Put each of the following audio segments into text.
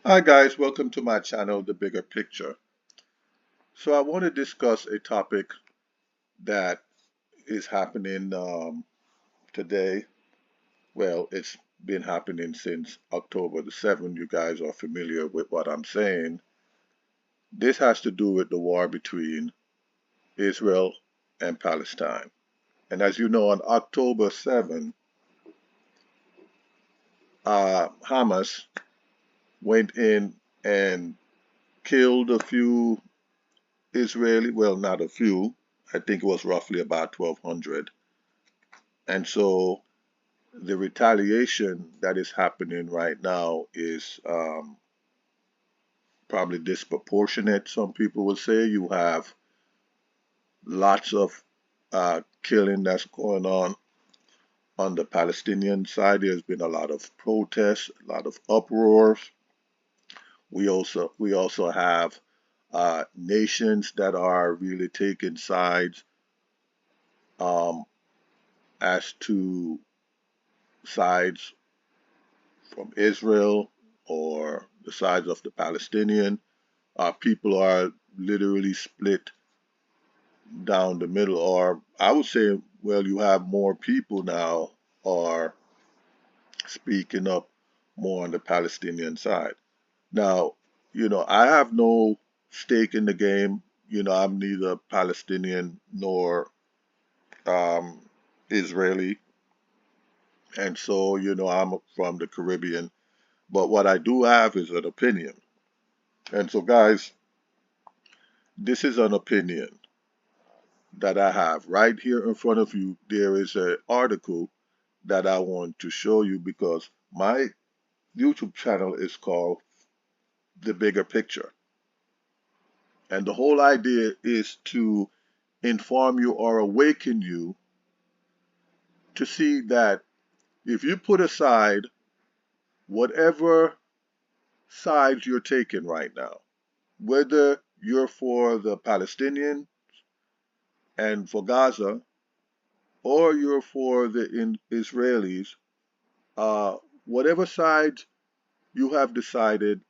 Hi guys, welcome to my channel, The Bigger Picture. So I want to discuss a topic that is happening today. Well, it's been happening since October the 7th. You guys are familiar with what I'm saying. This has to do with the war between Israel and Palestine. And as you know, on October 7th, Hamas went in and killed a few Israeli, well, not a few, I think it was roughly about 1,200. And so the retaliation that is happening right now is probably disproportionate. Some people would say you have lots of killing that's going on the Palestinian side. There's been a lot of protests, a lot of uproars. We also have nations that are really taking sides um, as to sides from Israel or the sides of the Palestinian. People are literally split down the middle, or I would say, well, you have more people now are speaking up more on the Palestinian side. Now, I have no stake in the game. I'm neither Palestinian nor um, Israeli, and so, I'm from the Caribbean. But what I do have is an opinion. And so, guys, this is an opinion that I have right here in front of you. There is an article that I want to show you because my YouTube channel is called The Bigger Picture. And the whole idea is to inform you or awaken you to see that if you put aside whatever sides you're taking right now, whether you're for the Palestinian and for Gaza, or you're for the Israelis, whatever side you have decided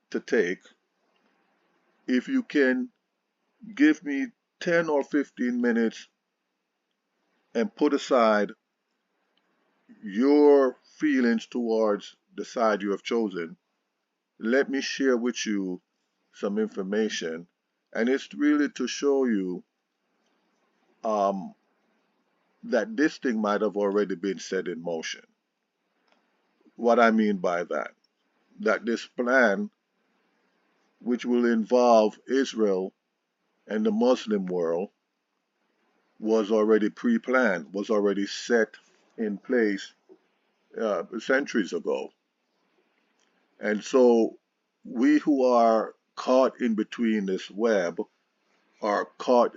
to take, if you can give me 10 or 15 minutes and put aside your feelings towards the side you have chosen, let me share with you some information. And it's really to show you um, that this thing might have already been set in motion. What I mean by that this plan, which will involve Israel and the Muslim world, was already pre-planned, was already set in place centuries ago. And so we who are caught in between this web are caught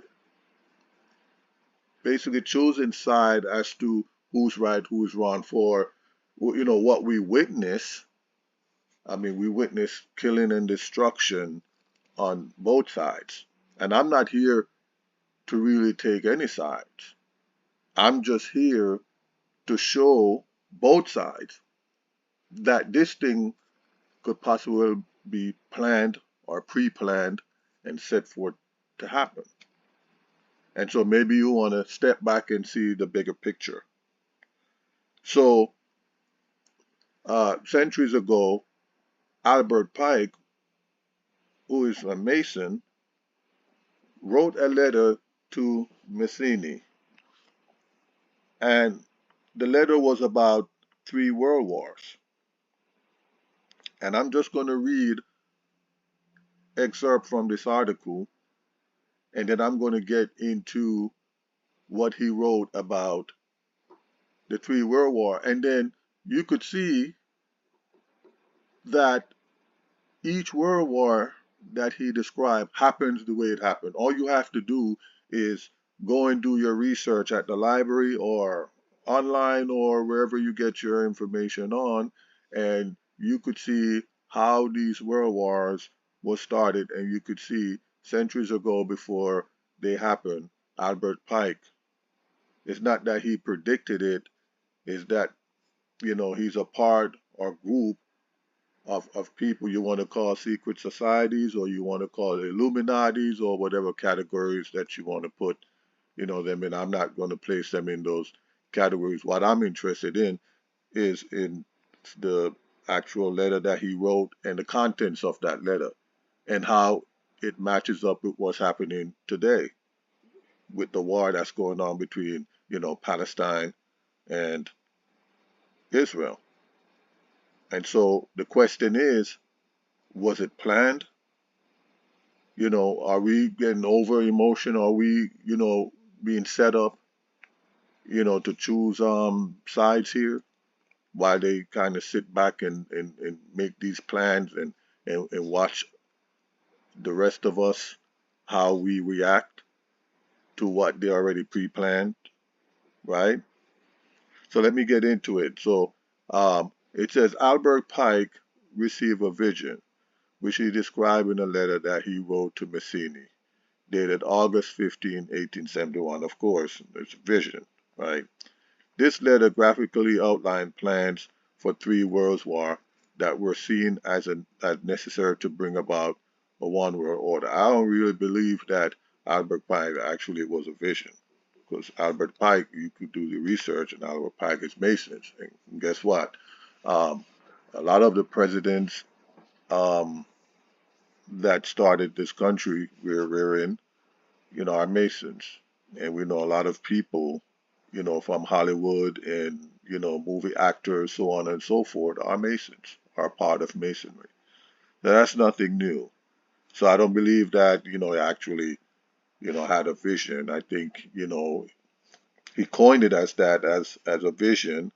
basically choosing side as to who's right, who's wrong for, what we witness. I mean, we witness killing and destruction on both sides. And I'm not here to really take any sides. I'm just here to show both sides that this thing could possibly be planned or pre-planned and set forth to happen. And so maybe you want to step back and see the bigger picture. So, centuries ago, Albert Pike, who is a Mason, wrote a letter to Mazzini. And the letter was about 3 world wars. And I'm just going to read excerpt from this article, and then I'm going to get into what he wrote about the 3 world war. And then you could see that each world war that he described happens the way it happened. All you have to do is go and do your research at the library or online or wherever you get your information on, and you could see how these world wars were started, and you could see centuries ago before they happened. Albert Pike. It's not that he predicted it, it's that he's a part or group of people you want to call secret societies, or you want to call Illuminatis, or whatever categories that you want to put, them in. I'm not going to place them in those categories. What I'm interested in is in the actual letter that he wrote and the contents of that letter and how it matches up with what's happening today with the war that's going on between, Palestine and Israel. And so the question is, was it planned? Are we getting over emotional? Are we, being set up, to choose sides here while they kind of sit back and make these plans and watch the rest of us how we react to what they already pre-planned, right? So let me get into it. So it says Albert Pike received a vision, which he described in a letter that he wrote to Mazzini, dated August 15, 1871. Of course, it's a vision, right? This letter graphically outlined plans for three world wars that were seen as necessary to bring about a one world order. I don't really believe that Albert Pike actually was a vision, because Albert Pike, you could do the research, and Albert Pike is Masons. And guess what? Um, a lot of the presidents um, that started this country we're in, are Masons. And we know a lot of people, from Hollywood and, movie actors, so on and so forth, are Masons, are part of Masonry. Now, that's nothing new. So I don't believe that, he actually, had a vision. I think, he coined it as that, as a vision,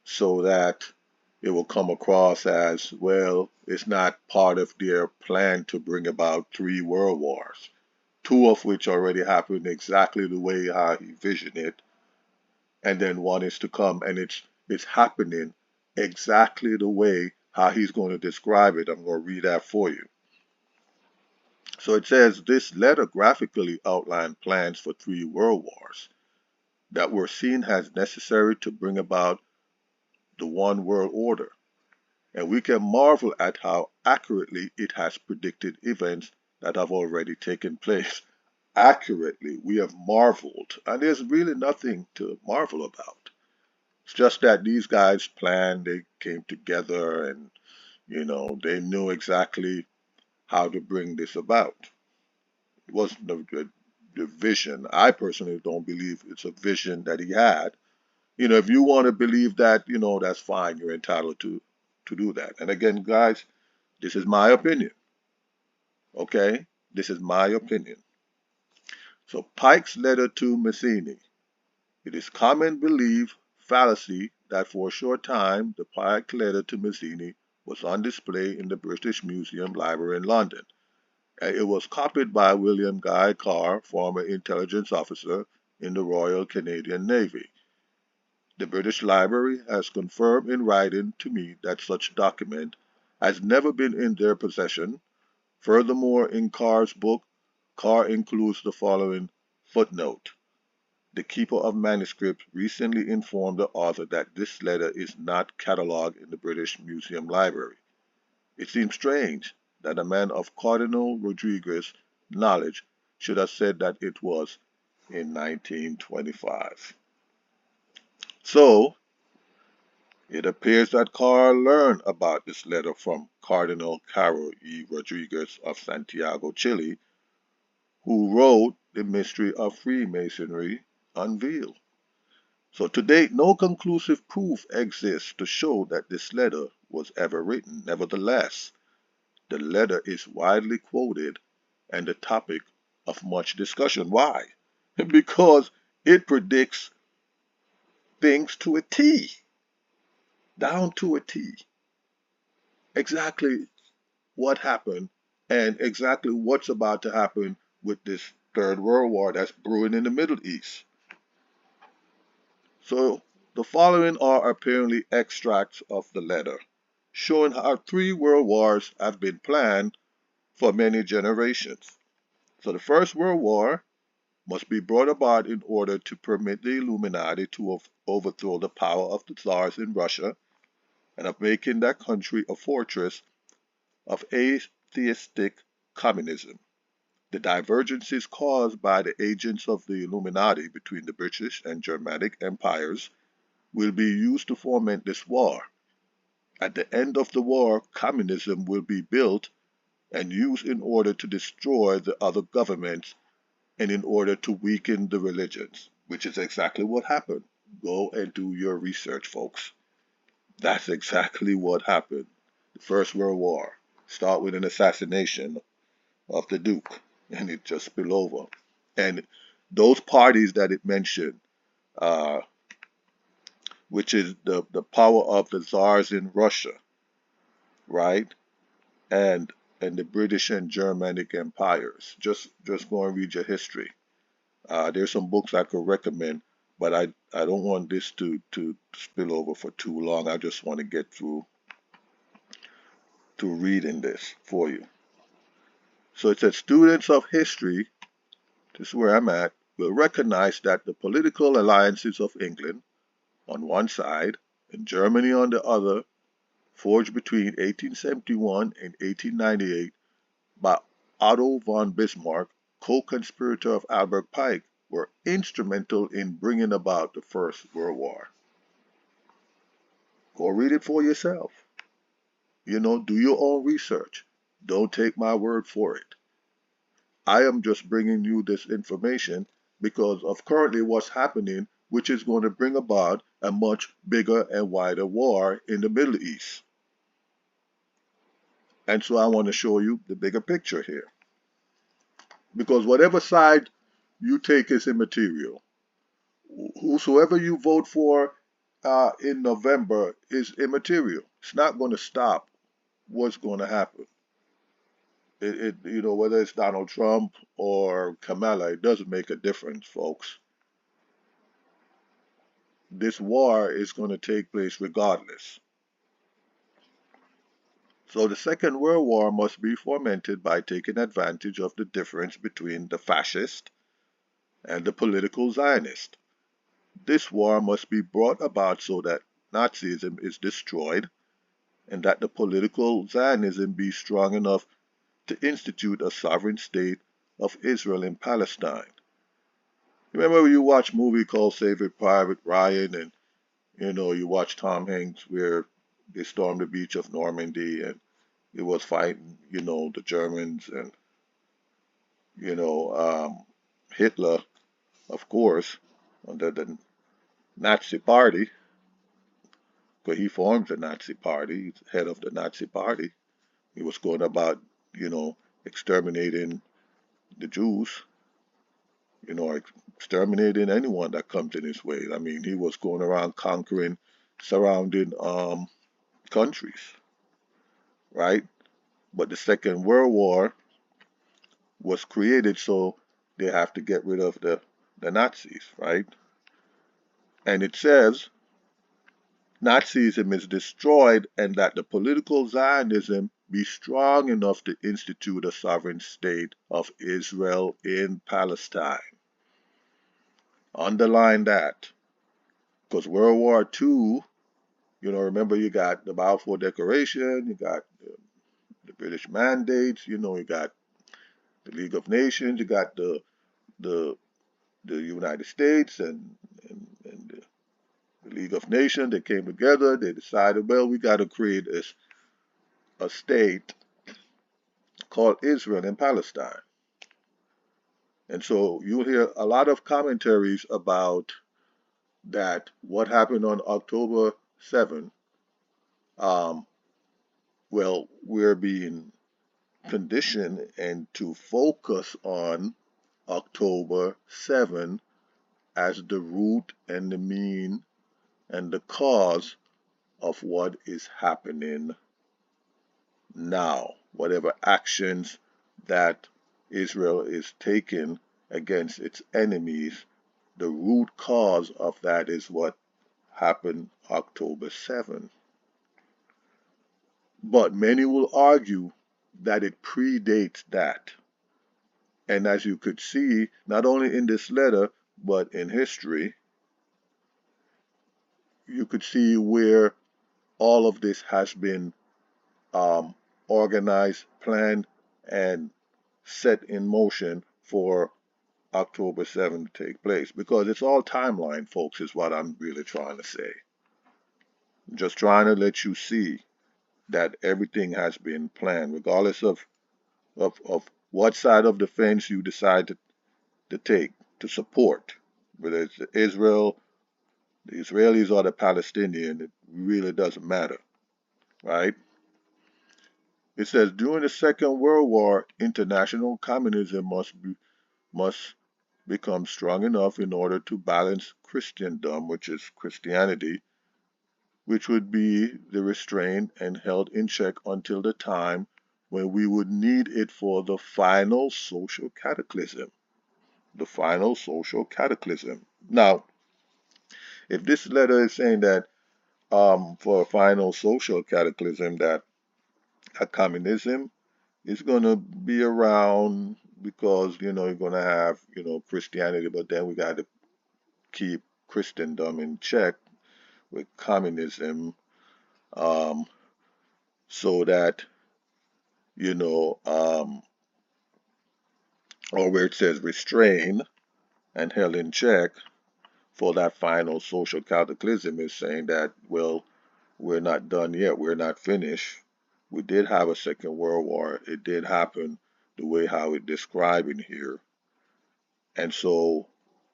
so that it will come across as, well, it's not part of their plan to bring about three world wars, two of which already happened exactly the way how he visioned it, and then one is to come, and it's happening exactly the way how he's going to describe it. I'm going to read that for you. So it says this letter graphically outlined plans for three world wars that were seen as necessary to bring about the one world order, and we can marvel at how accurately it has predicted events that have already taken place. Accurately, we have marveled, and there's really nothing to marvel about. It's just that these guys planned, they came together, and they knew exactly how to bring this about. It wasn't the vision. I personally don't believe it's a vision that he had. If you want to believe that, that's fine. You're entitled to do that. And again, guys, this is my opinion. Okay? This is my opinion. So Pike's letter to Mazzini. It is common belief fallacy that for a short time the Pike letter to Mazzini was on display in the British Museum Library in London. And it was copied by William Guy Carr, former intelligence officer in the Royal Canadian Navy. The British Library has confirmed in writing to me that such document has never been in their possession. Furthermore, in Carr's book, Carr includes the following footnote. The keeper of manuscripts recently informed the author that this letter is not catalogued in the British Museum Library. It seems strange that a man of Cardinal Rodriguez's knowledge should have said that it was in 1925. So, it appears that Carr learned about this letter from Cardinal Caro E. Rodriguez of Santiago, Chile, who wrote The Mystery of Freemasonry Unveiled. So to date, no conclusive proof exists to show that this letter was ever written. Nevertheless, the letter is widely quoted and the topic of much discussion. Why? Because it predicts things to a T, down to a T. Exactly what happened and exactly what's about to happen with this third world war that's brewing in the Middle East. So the following are apparently extracts of the letter, showing how three world wars have been planned for many generations. So the First World War must be brought about in order to permit the Illuminati to overthrow the power of the Tsars in Russia and of making that country a fortress of atheistic communism. The divergences caused by the agents of the Illuminati between the British and Germanic empires will be used to foment this war. At the end of the war, communism will be built and used in order to destroy the other governments and in order to weaken the religions, which is exactly what happened. Go and do your research, folks. That's exactly what happened. The First World War. Start with an assassination of the Duke, and it just spilled over. And those parties that it mentioned, uh, which is the power of the czars in Russia, right? And the British and Germanic empires. Just go and read your history. There's some books I could recommend, but I don't want this to spill over for too long. I just want to get through to reading this for you. So it says students of history, this is where I'm at, will recognize that the political alliances of England on one side and Germany on the other, forged between 1871 and 1898 by Otto von Bismarck, co-conspirator of Albert Pike, were instrumental in bringing about the First World War. Go read it for yourself. Do your own research. Don't take my word for it. I am just bringing you this information because of currently what's happening, which is going to bring about a much bigger and wider war in the Middle East. And so I want to show you the bigger picture here. Because whatever side you take is immaterial. Whosoever you vote for in November is immaterial. It's not going to stop what's going to happen. Whether it's Donald Trump or Kamala, it doesn't make a difference, folks. This war is going to take place regardless. So the Second World War must be fomented by taking advantage of the difference between the fascist and the political Zionist. This war must be brought about so that Nazism is destroyed and that the political Zionism be strong enough to institute a sovereign state of Israel and Palestine. Remember when you watch a movie called Saving Private Ryan and you watch Tom Hanks where they stormed the beach of Normandy and it was fighting, the Germans and, Hitler, of course, under the Nazi Party, because he formed the Nazi Party, he's head of the Nazi Party. He was going about, exterminating the Jews, exterminating anyone that comes in his way. I mean, he was going around conquering surrounding countries, right? But the Second World War was created so they have to get rid of the Nazis, right? And it says Nazism is destroyed and that the political Zionism be strong enough to institute a sovereign state of Israel in Palestine. Underline that. Because World War II, remember you got the Balfour Declaration, you got the British mandates, you got the League of Nations, you got the United States and the League of Nations. They came together, they decided, well, we got to create a state called Israel and Palestine. And so you'll hear a lot of commentaries about that, what happened on October 7. Well, we're being conditioned and to focus on October 7 as the root and the mean and the cause of what is happening now. Whatever actions that Israel is taking against its enemies, the root cause of that is what happened October 7. But many will argue that it predates that. And as you could see, not only in this letter, but in history, you could see where all of this has been um, organized, planned, and set in motion for October 7th to take place, because it's all timeline, folks, is what I'm really trying to say. Just trying to let you see that everything has been planned, regardless of what side of the fence you decide to take to support, whether it's Israel, the Israelis, or the Palestinian. It really doesn't matter, right? It says during the Second World War, international communism must become strong enough in order to balance Christendom, which is Christianity, which would be the restrained and held in check until the time when we would need it for the final social cataclysm. The final social cataclysm. Now, if this letter is saying that for a final social cataclysm, that a communism is going to be around, because you're going to have Christianity, but then we got to keep Christendom in check with communism, um, so that you know, or where it says restrain and held in check for that final social cataclysm, is saying that, well, we're not done yet. We're not finished. We did have a Second World War. It did happen the way how it described in here. And so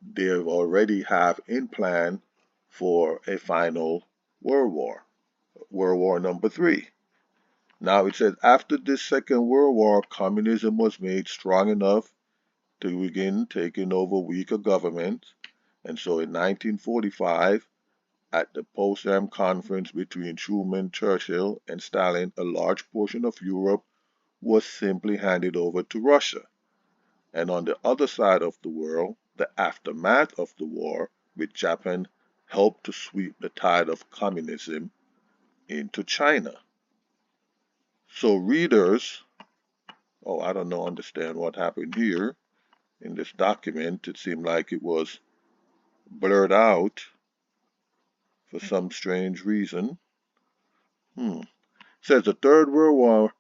they already have in plan for a final World War, World War number three. Now it says after this Second World War, communism was made strong enough to begin taking over weaker governments. And so in 1945, at the Potsdam Conference between Truman, Churchill, and Stalin, a large portion of Europe was simply handed over to Russia. And on the other side of the world, the aftermath of the war with Japan helped to sweep the tide of communism into China. So readers, I don't know, understand what happened here in this document. It seemed like it was blurred out for some strange reason. It says the Third World War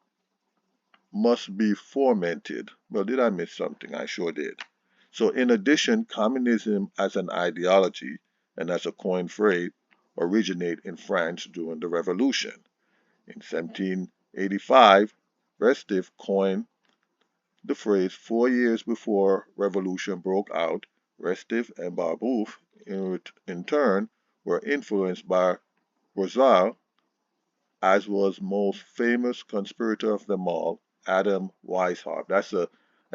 must be fomented. Well, did I miss something? I sure did. So in addition, communism as an ideology and as a coined phrase originate in France during the Revolution. In 1785, Restif coined the phrase 4 years before revolution broke out. Restif and Barbeuf, in turn, were influenced by Rosal, as was most famous conspirator of them all, Adam Weishaupt. That's a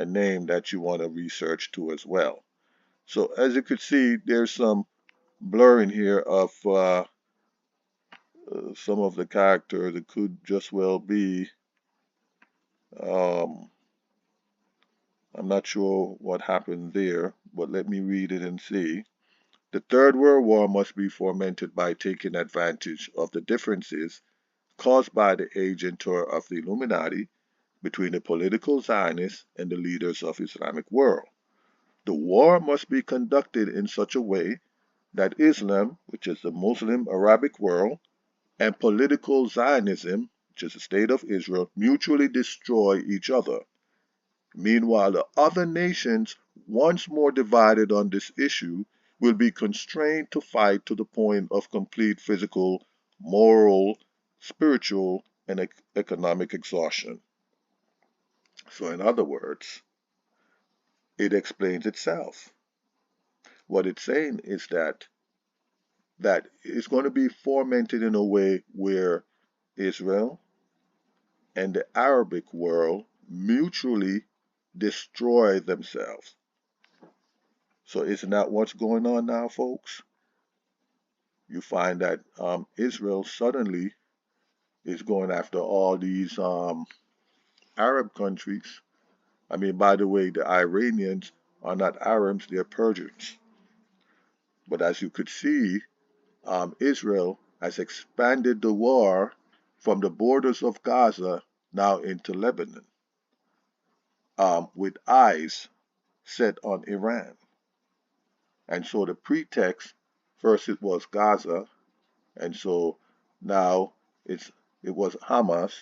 name that you want to research too as well. So as you could see, there's some blurring here of some of the characters. It could just well be, um, I'm not sure what happened there, but let me read it and see. The Third World War must be fomented by taking advantage of the differences caused by the age and tour of the Illuminati between the political Zionists and the leaders of Islamic world. The war must be conducted in such a way that Islam, which is the Muslim Arabic world, and political Zionism, which is the state of Israel, mutually destroy each other. Meanwhile, the other nations, once more divided on this issue, will be constrained to fight to the point of complete physical, moral, spiritual, and economic exhaustion. So, in other words, it explains itself. What it's saying is that it's going to be fomented in a way where Israel and the Arabic world mutually destroy themselves. So isn't that what's going on now, folks? You find that Israel suddenly is going after all these Arab countries. I mean, by the way, the Iranians are not Arabs, they're Persians. But as you could see, Israel has expanded the war from the borders of Gaza now into Lebanon, with eyes set on Iran. And so the pretext, first it was Gaza, and so now It's it was Hamas,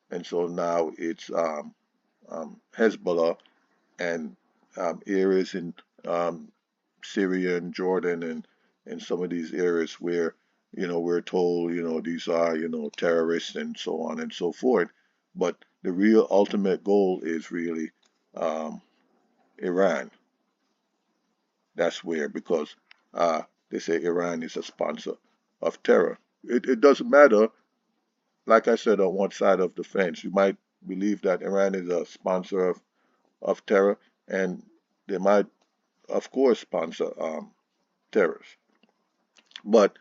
and so now it's Hezbollah and areas in um, Syria and Jordan and some of these areas where we're told these are terrorists and so on and so forth. But the real ultimate goal is really um, Iran. That's where, because they say Iran is a sponsor of terror. It doesn't matter, like I said, on one side of the fence. You might believe that Iran is a sponsor of terror, and they might, of course, sponsor terrorists. But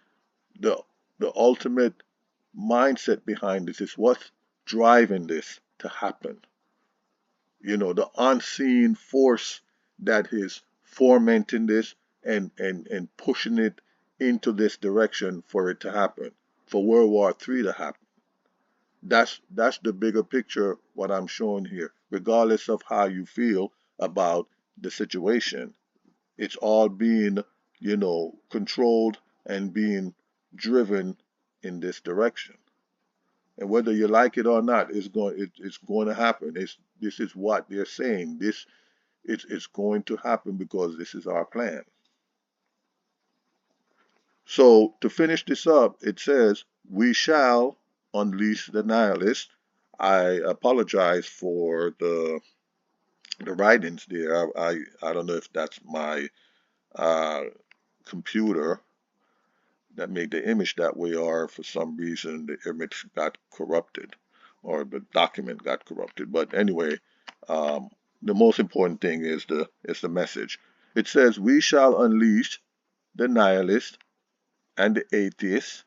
the the ultimate mindset behind this is what's driving this to happen. The unseen force that is fomenting this and pushing it into this direction for it to happen, for World War III to happen. That's the bigger picture, what I'm showing here. Regardless of how you feel about the situation, it's all being, controlled and being driven in this direction. And whether you like it or not, it's going to happen. This is what they're saying. It's going to happen because this is our plan. So to finish this up, it says, "We shall unleash the nihilist." I apologize for the writings there. I don't know if that's my uh, computer that made the image that way, or for some reason the image got corrupted or the document got corrupted. But anyway, um, the most important thing is the message. It says, "We shall unleash the nihilist and the atheist,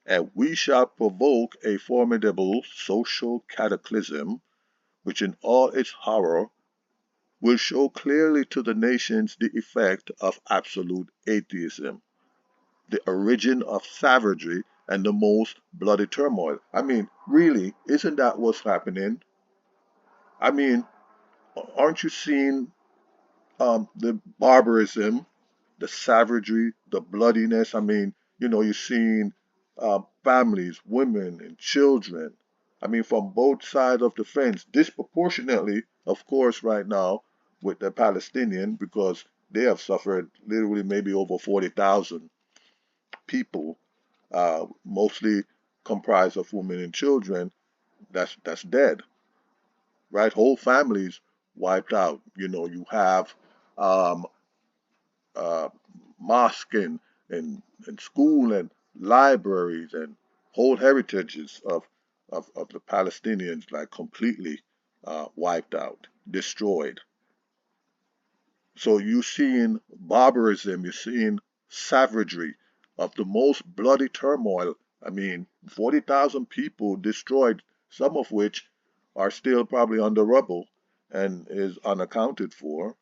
and we shall provoke a formidable social cataclysm, which in all its horror will show clearly to the nations the effect of absolute atheism, the origin of savagery, and the most bloody turmoil." I mean, really, isn't that what's happening? I mean, aren't you seeing the barbarism, the savagery, the bloodiness? I mean, you're seeing families, women, and children. I mean, from both sides of the fence, disproportionately, of course, right now with the Palestinian, because they have suffered literally maybe over 40,000 people, mostly comprised of women and children. That's dead, right? Whole families wiped out. You have um, uh, mosque and school and libraries and whole heritages of the Palestinians, like completely wiped out, destroyed. So you're seeing barbarism, you're seeing savagery of the most bloody turmoil. I mean, 40,000 people destroyed, some of which are still probably under rubble and is unaccounted for.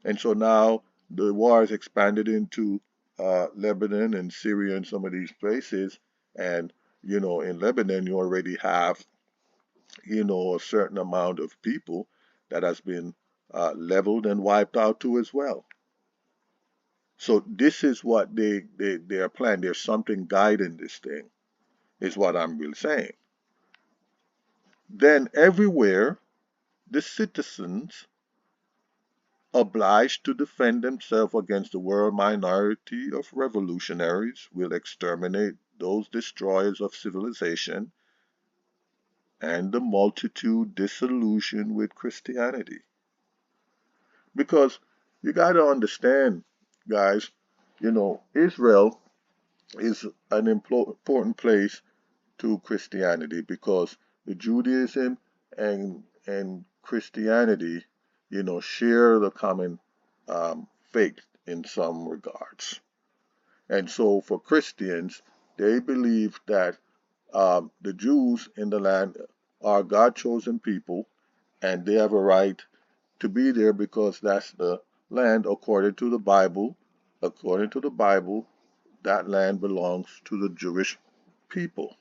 And so now the war has expanded into Lebanon and Syria and some of these places. And, in Lebanon, you already have, a certain amount of people that has been leveled and wiped out too as well. So this is what they are planning. There's something guiding this thing, is what I'm really saying. Then everywhere, the citizens obliged to defend themselves against the world minority of revolutionaries will exterminate those destroyers of civilization and the multitude disillusioned with Christianity. Because you got to understand, guys, Israel is an important place to Christianity, because the Judaism and Christianity, share the common faith in some regards. And so for Christians, they believe that the Jews in the land are God chosen people, and they have a right to be there because that's the land according to the Bible. According to the Bible, that land belongs to the Jewish people.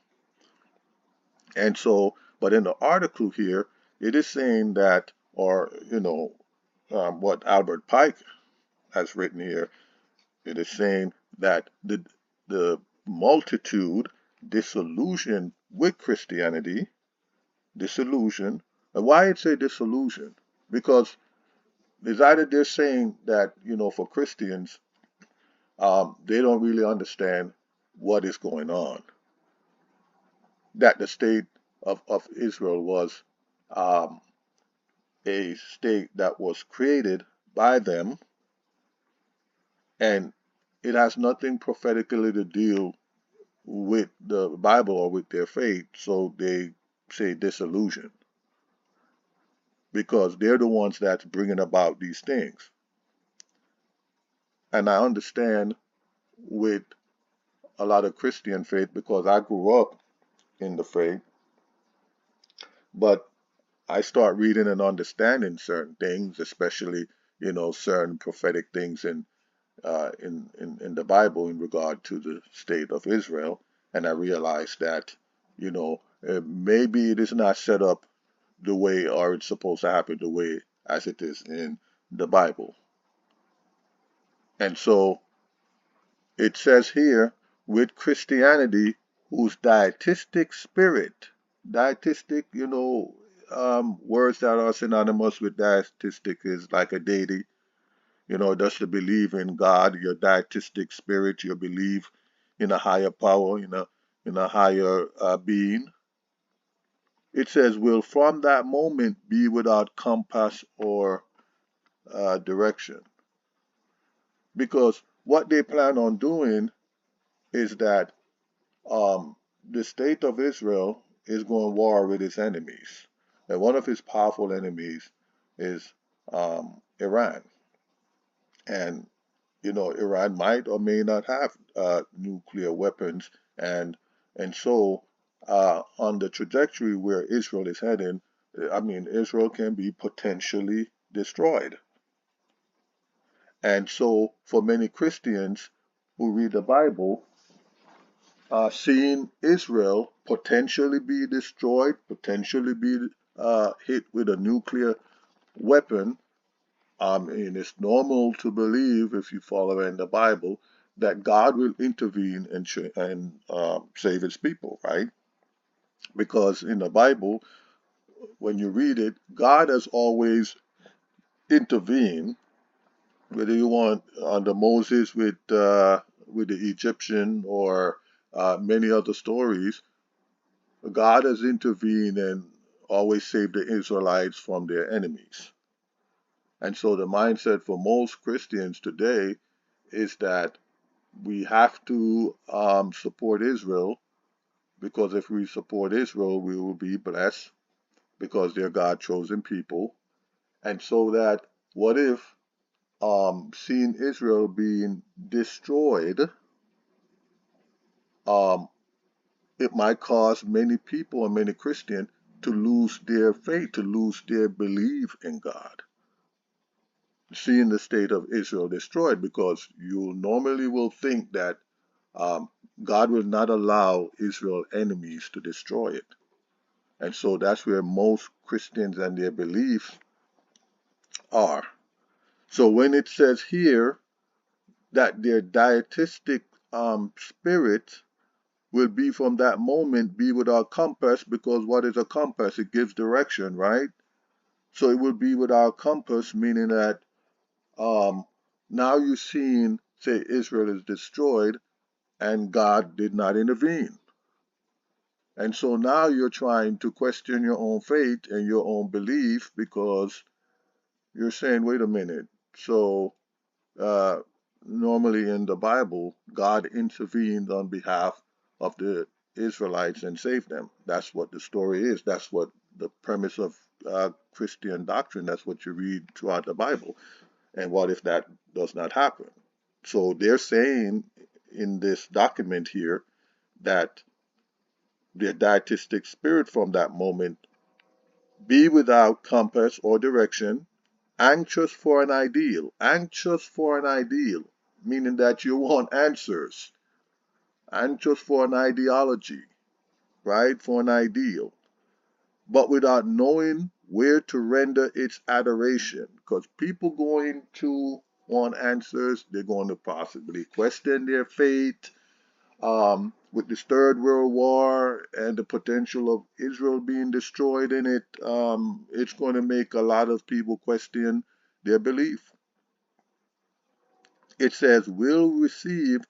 And so, but in the article here, it is saying that, or, what Albert Pike has written here, it is saying that the multitude disillusioned with Christianity, disillusioned. And why it say disillusioned? Because it's either they're saying that, for Christians, they don't really understand what is going on, that the state of Israel was um, a state that was created by them, and it has nothing prophetically to deal with the Bible or with their faith, so they say disillusion because they're the ones that's bringing about these things. And I understand with a lot of Christian faith because I grew up in the faith, but I start reading and understanding certain things, especially certain prophetic things in the Bible in regard to the state of Israel, and I realized that maybe it is not set up the way or it's supposed to happen the way as it is in the Bible. And so it says here with Christianity, whose dietistic spirit, dietistic, words that are synonymous with dietistic is like a deity, just to believe in God, your dietistic spirit, your belief in a higher power, in a higher being. It says, will from that moment be without compass or direction. Because what they plan on doing is that the state of Israel is going to war with its enemies. And one of his powerful enemies is Iran. And Iran might or may not have nuclear weapons, and so on the trajectory where Israel is heading, I mean, Israel can be potentially destroyed. And so, for many Christians who read the Bible, seeing Israel potentially be destroyed, potentially be hit with a nuclear weapon, and it's normal to believe, if you follow in the Bible, that God will intervene and save his people, right? Because in the Bible, when you read it, God has always intervened, whether you want under Moses with the Egyptian or many other stories, God has intervened and always saved the Israelites from their enemies. And so the mindset for most Christians today is that we have to support Israel because if we support Israel, we will be blessed because they're God chosen people. And so that what if seeing Israel being destroyed, um, it might cause many people and many Christians to lose their faith, to lose their belief in God. Seeing the state of Israel destroyed, because you normally will think that um, God will not allow Israel enemies to destroy it. And so that's where most Christians and their beliefs are. So when it says here that their dietistic spirit will be from that moment be without compass, because what is a compass? It gives direction, right? So it will be without compass, meaning that um, now you're seeing, say, Israel is destroyed and God did not intervene. And so now you're trying to question your own faith and your own belief because you're saying, wait a minute. So uh, normally in the Bible, God intervened on behalf of the Israelites and saved them. That's what the story is. That's what the premise of Christian doctrine. That's what you read throughout the Bible. And what if that does not happen? So they're saying in this document here that their dietistic spirit from that moment be without compass or direction, anxious for an ideal, meaning that you want answers, anxious for an ideology, right, for an ideal, but without knowing where to render its adoration, because people going to want answers, they're going to possibly question their faith, with this Third World War and the potential of Israel being destroyed in it, it's going to make a lot of people question their belief. It says, will receive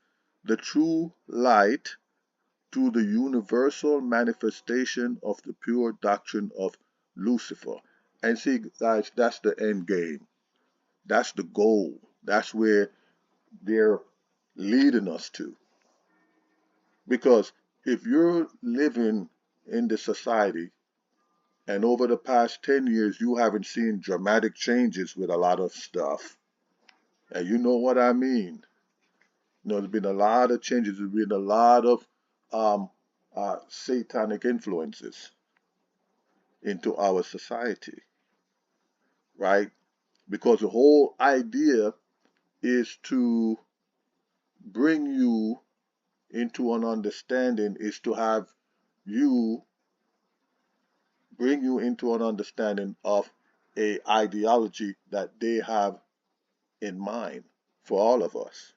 the true light to the universal manifestation of the pure doctrine of Lucifer. And see, guys, that's the end game. That's the goal. That's where they're leading us to. Because if you're living in the society and over the past 10 years you haven't seen dramatic changes with a lot of stuff, and you know what I mean. There's been a lot of changes, there's been a lot of um, satanic influences into our society, right? Because the whole idea is to bring you into an understanding, is to have you bring you into an understanding of a ideology that they have in mind for all of us.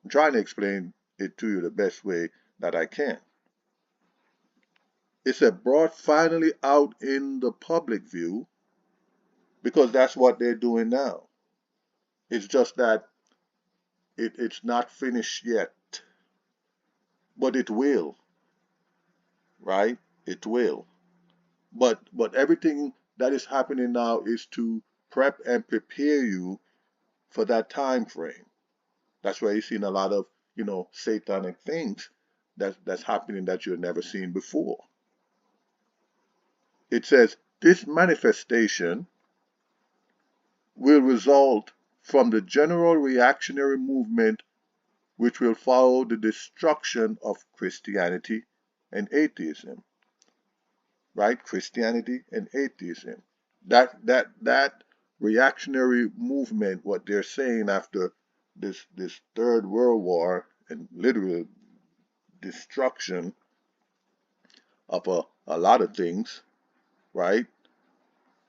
I'm trying to explain it to you the best way that I can. It's a brought finally out in the public view because that's what they're doing now. It's just that it's not finished yet, but it will, right? It will. But everything that is happening now is to prep and prepare you for that time frame. That's why you're seeing a lot of, satanic things that's happening that you've never seen before. It says this manifestation will result from the general reactionary movement which will follow the destruction of Christianity and atheism. Right? Christianity and atheism. That reactionary movement, what they're saying after this Third World War and literal destruction of a lot of things, right?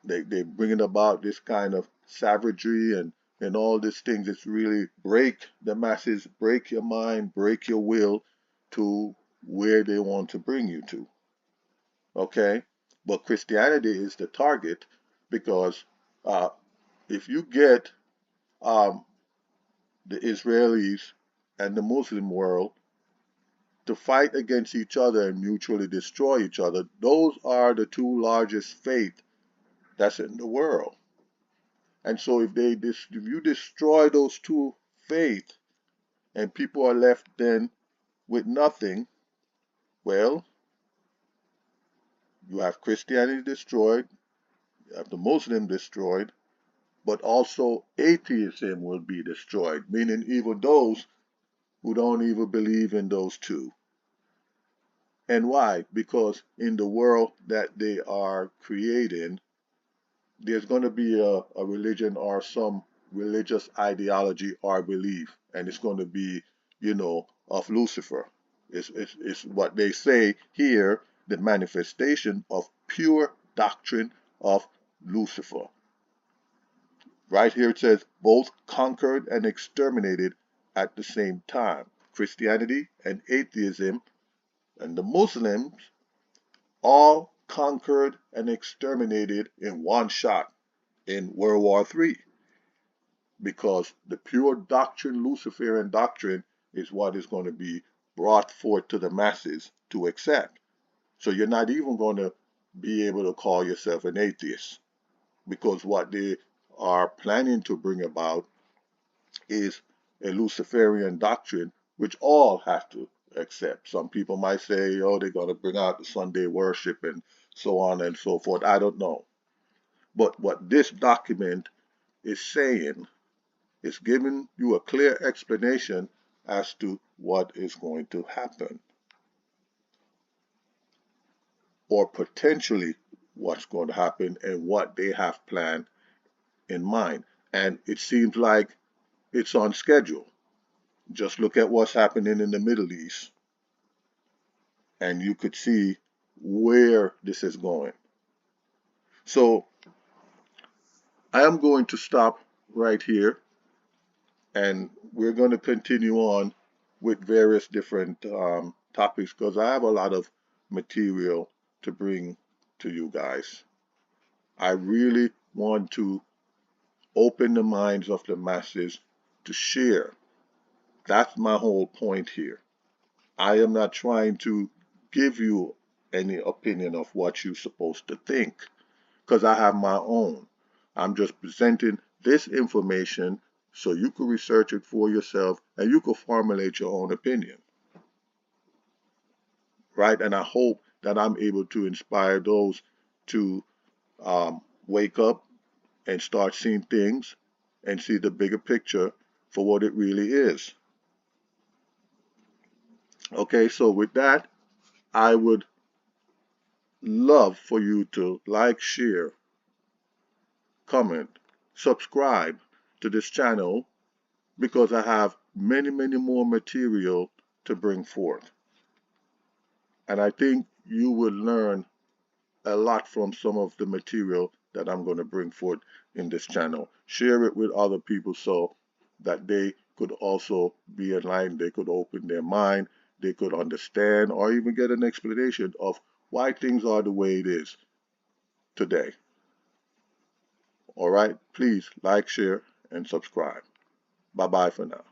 They bringing about this kind of savagery and all these things. It's really break the masses, break your mind, break your will to where they want to bring you to. Okay? But Christianity is the target because uh, if you get um, the Israelis and the Muslim world to fight against each other and mutually destroy each other, those are the two largest faiths that's in the world. And so if you destroy those two faiths and people are left then with nothing, well, you have Christianity destroyed, you have the Muslim destroyed, but also atheism will be destroyed, meaning even those who don't even believe in those two. And why? Because in the world that they are creating, there's going to be a religion or some religious ideology or belief, and it's going to be, of Lucifer. It's what they say here, the manifestation of pure doctrine of Lucifer. Right here it says both conquered and exterminated at the same time. Christianity and atheism and the Muslims all conquered and exterminated in one shot in World War III, because the pure doctrine, Luciferian doctrine, is what is going to be brought forth to the masses to accept. So you're not even going to be able to call yourself an atheist, because what they are planning to bring about is a Luciferian doctrine, which all have to accept. Some people might say, oh, they're going to bring out the Sunday worship and so on and so forth. I don't know. But what this document is saying is giving you a clear explanation as to what is going to happen, or potentially what's going to happen and what they have planned in mind. And it seems like it's on schedule. Just look at what's happening in the Middle East, and you could see where this is going. So I am going to stop right here, and we're going to continue on with various different topics because I have a lot of material to bring to you guys. I really want to open the minds of the masses to share. That's my whole point here. I am not trying to give you any opinion of what you're supposed to think because I have my own. I'm just presenting this information so you can research it for yourself and you can formulate your own opinion, right? And I hope that I'm able to inspire those to wake up and start seeing things and see the bigger picture for what it really is. Okay, so with that, I would love for you to like, share, comment, subscribe to this channel because I have many, many more material to bring forth. And I think you will learn a lot from some of the material that I'm going to bring forth in this channel. Share it with other people so that they could also be enlightened, they could open their mind, they could understand or even get an explanation of why things are the way it is today. All right, please like, share, and subscribe. Bye-bye for now.